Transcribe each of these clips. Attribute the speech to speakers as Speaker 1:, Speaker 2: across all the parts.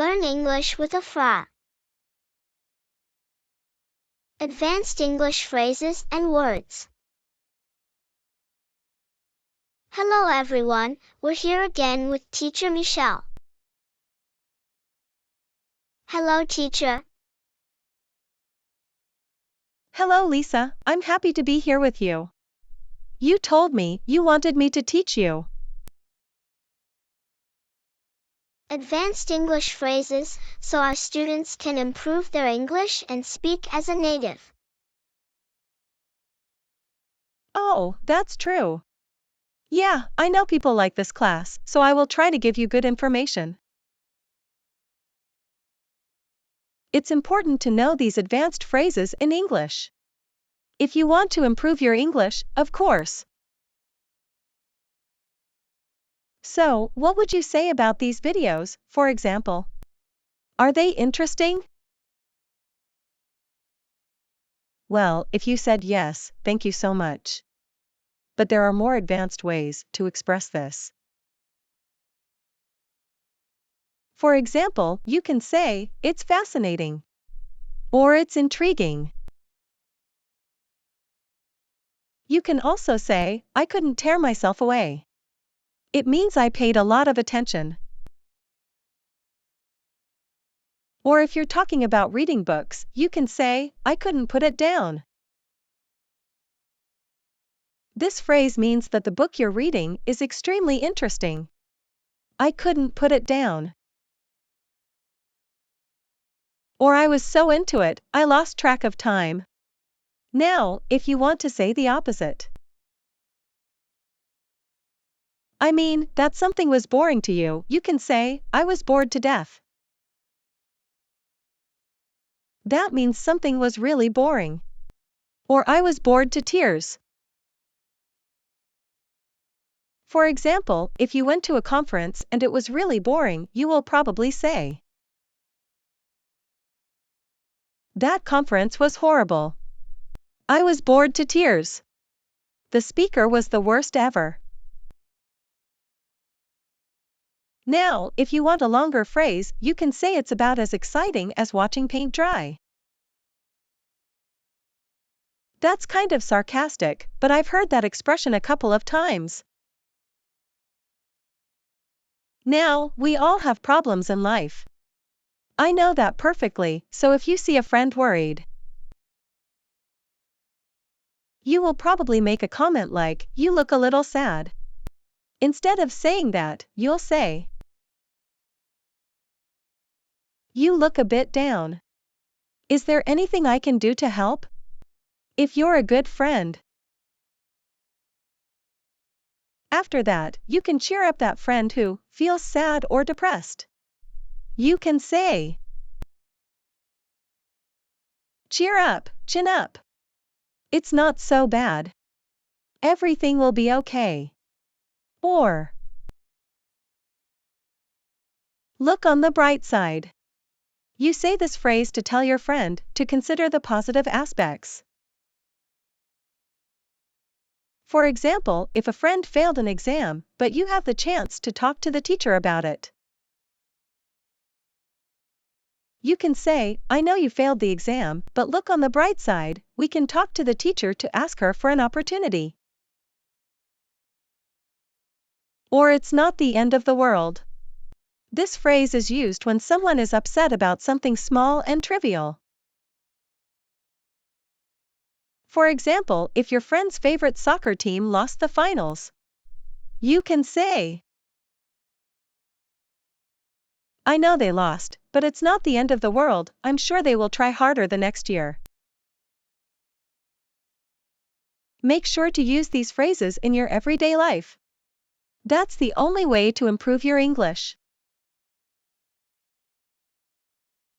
Speaker 1: Learn English with Afra. Advanced English phrases and words. Hello everyone, we're here again with Teacher Michelle. Hello teacher.
Speaker 2: Hello Lisa, I'm happy to be here with you. You told me you wanted me to teach you
Speaker 1: advanced English phrases, so our students can improve their English and speak as a native.
Speaker 2: Oh, that's true. Yeah, I know people like this class, so I will try to give you good information. It's important to know these advanced phrases in English. If you want to improve your English, of course. So, what would you say about these videos, for example? Are they interesting? Well, if you said yes, thank you so much. But there are more advanced ways to express this. For example, you can say, it's fascinating, or it's intriguing. You can also say, I couldn't tear myself away. It means I paid a lot of attention. Or if you're talking about reading books, you can say, I couldn't put it down. This phrase means that the book you're reading is extremely interesting. I couldn't put it down. Or I was so into it, I lost track of time. Now, if you want to say the opposite. I mean, that something was boring to you, you can say, I was bored to death. That means something was really boring. Or I was bored to tears. For example, if you went to a conference and it was really boring, you will probably say, that conference was horrible. I was bored to tears. The speaker was the worst ever. Now, if you want a longer phrase, you can say it's about as exciting as watching paint dry. That's kind of sarcastic, but I've heard that expression a couple of times. Now, we all have problems in life. I know that perfectly, so if you see a friend worried, you will probably make a comment like, you look a little sad. Instead of saying that, you'll say, you look a bit down. Is there anything I can do to help? If you're a good friend. After that, you can cheer up that friend who feels sad or depressed. You can say, cheer up, chin up. It's not so bad. Everything will be okay. Or, look on the bright side. You say this phrase to tell your friend to consider the positive aspects. For example, if a friend failed an exam, but you have the chance to talk to the teacher about it. You can say, I know you failed the exam, but look on the bright side, we can talk to the teacher to ask her for an opportunity. Or it's not the end of the world. This phrase is used when someone is upset about something small and trivial. For example, if your friend's favorite soccer team lost the finals, you can say, I know they lost, but it's not the end of the world, I'm sure they will try harder the next year. Make sure to use these phrases in your everyday life. That's the only way to improve your English.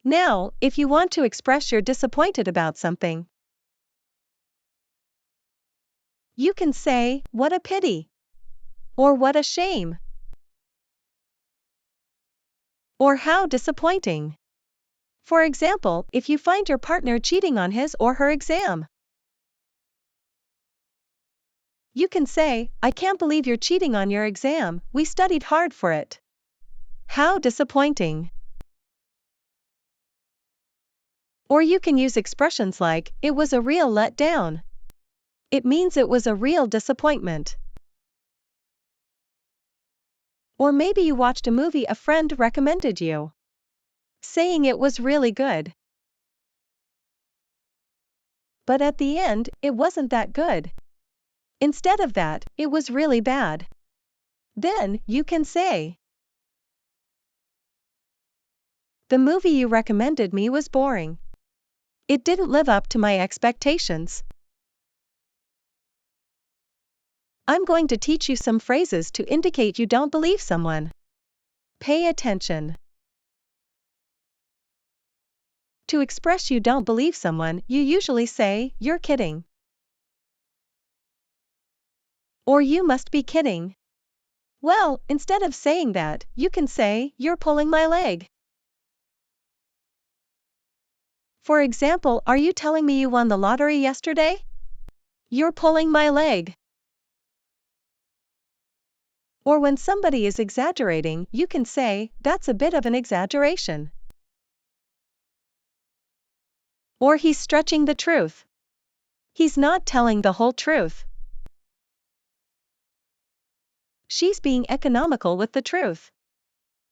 Speaker 2: Now, if you want to express you're disappointed about something, you can say, what a pity, or what a shame, or how disappointing. For example, if you find your partner cheating on his or her exam, you can say, I can't believe you're cheating on your exam, we studied hard for it. How disappointing. Or you can use expressions like, it was a real letdown. It means it was a real disappointment. Or maybe you watched a movie a friend recommended you, saying it was really good. But at the end, it wasn't that good. Instead of that, it was really bad. Then, you can say, the movie you recommended me was boring. It didn't live up to my expectations. I'm going to teach you some phrases to indicate you don't believe someone. Pay attention. To express you don't believe someone, you usually say, you're kidding. Or you must be kidding. Well, instead of saying that, you can say, you're pulling my leg. For example, are you telling me you won the lottery yesterday? You're pulling my leg. Or when somebody is exaggerating, you can say, that's a bit of an exaggeration. Or he's stretching the truth. He's not telling the whole truth. She's being economical with the truth.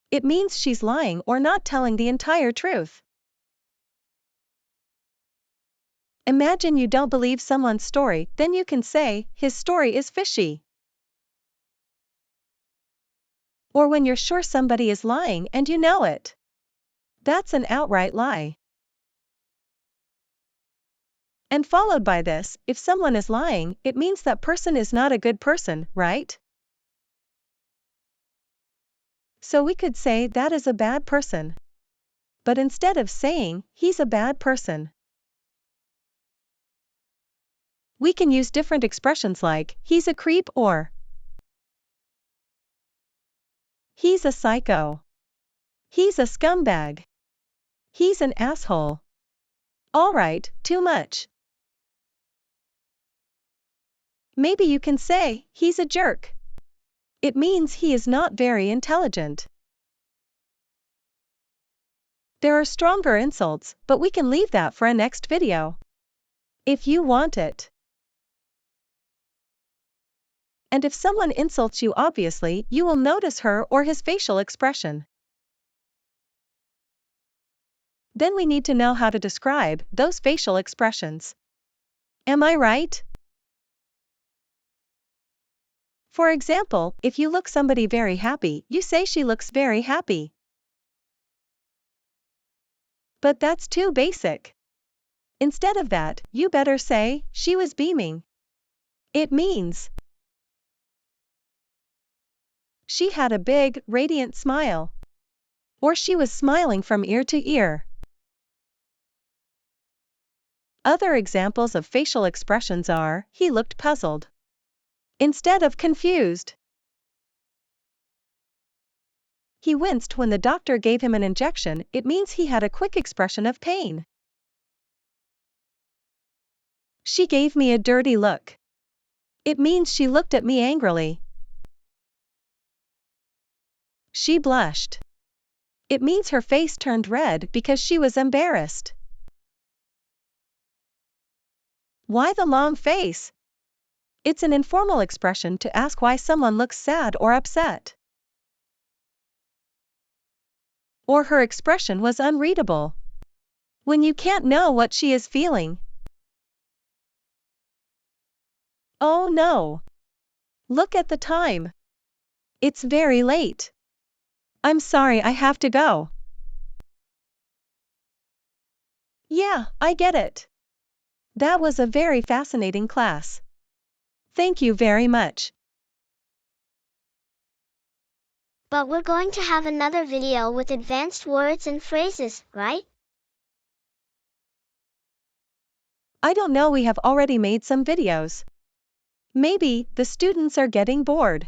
Speaker 2: It means she's lying or not telling the entire truth. Imagine you don't believe someone's story, then you can say, his story is fishy. Or when you're sure somebody is lying and you know it. That's an outright lie. And followed by this, if someone is lying, it means that person is not a good person, right? So we could say that is a bad person. But instead of saying, he's a bad person, we can use different expressions like, he's a creep or he's a psycho. He's a scumbag. He's an asshole. Alright, too much. Maybe you can say, he's a jerk. It means he is not very intelligent. There are stronger insults, but we can leave that for a next video, if you want it. And if someone insults you obviously, you will notice her or his facial expression. Then we need to know how to describe those facial expressions. Am I right? For example, if you look somebody very happy, you say she looks very happy. But that's too basic. Instead of that, you better say, she was beaming. It means she had a big, radiant smile. Or she was smiling from ear to ear. Other examples of facial expressions are, he looked puzzled instead of confused. He winced when the doctor gave him an injection, it means he had a quick expression of pain. She gave me a dirty look. It means she looked at me angrily. She blushed. It means her face turned red because she was embarrassed. Why the long face? It's an informal expression to ask why someone looks sad or upset. Or her expression was unreadable. When you can't know what she is feeling. Oh no! Look at the time. It's very late. I'm sorry, I have to go. Yeah, I get it. That was a very fascinating class. Thank you very much.
Speaker 1: But we're going to have another video with advanced words and phrases, right?
Speaker 2: I don't know, we have already made some videos. Maybe the students are getting bored.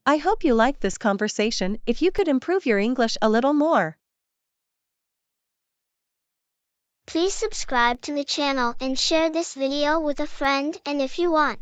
Speaker 2: I hope you liked this conversation. If you could improve your English a little more,
Speaker 1: Please subscribe to the channel and share this video with a friend, and if you want